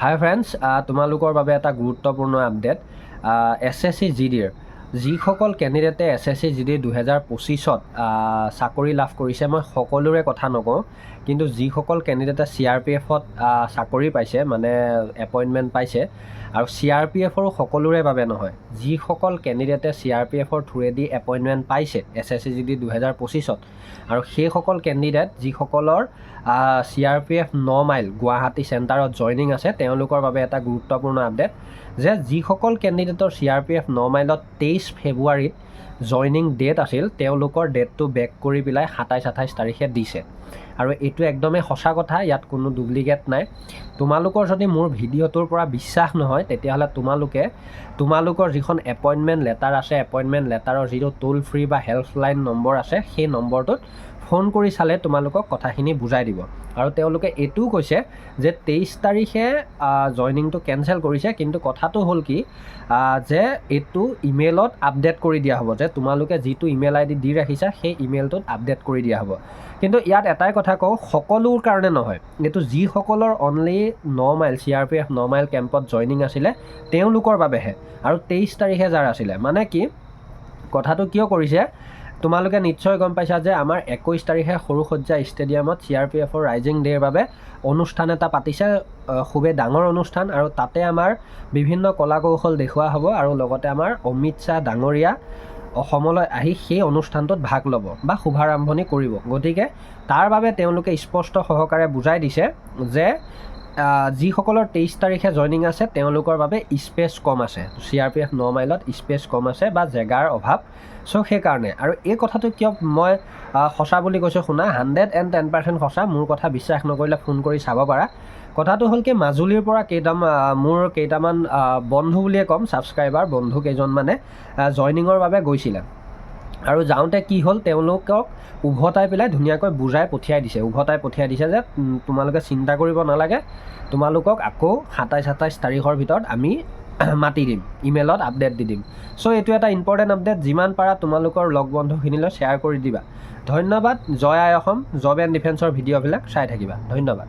হাই friends, তোমালোকৰ বাবে এটা গুৰুত্বপূৰ্ণ আপডেট। SSC GDৰ যিসকল কেণ্ডিডেটে SSC GD 2025ত চাকৰি লাভ কৰিছে, মই সকলোৰে কথা নকওঁ, কিন্তু যিসকল কেণ্ডিডেটে CRPFত চাকৰি পাইছে, মানে এপইণ্টমেণ্ট পাইছে, আৰু CRPFৰো সকলোৰে বাবে নহয়, যিসকল কেণ্ডিডেটে CRPFৰ থ্ৰুৱেদি এপইণ্টমেণ্ট পাইছে SSC GD 2025ত, আৰু সেইসকল কেণ্ডিডেট যিসকলৰ CRPF 9 মাইল গুৱাহাটী চেণ্টাৰত জইনিং আছে, তেওঁলোকৰ বাবে এটা গুৰুত্বপূৰ্ণ আপডেট যে যিসকল কেণ্ডিডেটৰ CRPF 9 মাইলত 23 ফেব্ৰুৱাৰীত জইনিং ডেট আছিল, তেওঁলোকৰ ডেটটো বেক কৰি পেলাই 27-28 তাৰিখে দিছে। আৰু এইটো একদমেই সঁচা কথা, ইয়াত কোনো ডুপ্লিকেট নাই। তোমালোকৰ যদি মোৰ ভিডিঅ'টোৰ পৰা বিশ্বাস নহয়, তেতিয়াহ'লে তোমালোকৰ যিখন এপইণ্টমেণ্ট লেটাৰ আছে, এপইণ্টমেণ্ট লেটাৰৰ যিটো টোল ফ্ৰী বা হেল্পলাইন নম্বৰ আছে, সেই নম্বৰটোত ফোন কৰি চালে তোমালোকক কথাখিনি বুজাই দিব। আৰু তেওঁলোকে এইটোও কৈছে যে 23 তাৰিখে জইনিংটো কেঞ্চেল কৰিছে, কিন্তু কথাটো হ'ল কি যে এইটো ইমেইলত আপডেট কৰি দিয়া হ'ব, যে তোমালোকে যিটো ইমেইল ID দি ৰাখিছা সেই ইমেইলটোত আপডেট কৰি দিয়া হ'ব। কিন্তু ইয়াত এটাই কথা কওঁ, সকলোৰ কাৰণে নহয়, এইটো যিসকলৰ অনলি 9 মাইল CRPF 9 মাইল কেম্পত জইনিং আছিলে তেওঁলোকৰ বাবেহে। আৰু 23 তাৰিখে যাৰ আছিলে, মানে কি কথাটো কিয় কৰিছে তোমালোকে নিশ্চয় গম পাইছা যে আমাৰ 21 তাৰিখে সৰুসজ্জা ষ্টেডিয়ামত CRPFৰ ৰাইজিং ডে'ৰ বাবে অনুষ্ঠান এটা পাতিছে, খুবেই ডাঙৰ অনুষ্ঠান, আৰু তাতে আমাৰ বিভিন্ন কলা কৌশল দেখুওৱা হ'ব, আৰু লগতে আমাৰ অমিত শ্বাহ ডাঙৰীয়া অসমলৈ আহি সেই অনুষ্ঠানটোত ভাগ ল'ব বা শুভাৰম্ভণি কৰিব। গতিকে তাৰ বাবে তেওঁলোকে স্পষ্ট সহকাৰে বুজাই দিছে যে যিসকলৰ 23 তাৰিখে জইনিং আছে তেওঁলোকৰ বাবে স্পেচ কম আছে, CRPF 9 মাইলত স্পেচ কম আছে বা জেগাৰ অভাৱ। চ' সেইকাৰণে, আৰু এই কথাটো কিয় মই সঁচা বুলি কৈছোঁ শুনা, 110% সঁচা। মোৰ কথা বিশ্বাস নকৰিলে ফোন কৰি চাব পাৰা। কথাটো হ'ল কি, মাজুলীৰ পৰা মোৰ কেইটামান বন্ধু বুলিয়ে ক'ম, ছাবস্ক্ৰাইবাৰ বন্ধু কেইজনমানে জইনিঙৰ বাবে গৈছিলে, আৰু যাওঁতে কি হ'ল, তেওঁলোকক উভতাই পেলাই ধুনীয়াকৈ বুজাই পঠিয়াই দিছে যে তোমালোকে চিন্তা কৰিব নালাগে, তোমালোকক আকৌ 27-28 তাৰিখৰ ভিতৰত আমি মাতি দিম, ইমেইলত আপডেট দি দিম। চ' এইটো এটা ইম্পৰ্টেণ্ট আপডেট, যিমান পাৰা তোমালোকৰ লগ বন্ধুখিনিলৈ শ্বেয়াৰ কৰি দিবা। ধন্যবাদ। জয় আই অসম, জব এণ্ড ডিফেন্সৰ ভিডিঅ'বিলাক চাই থাকিবা। ধন্যবাদ।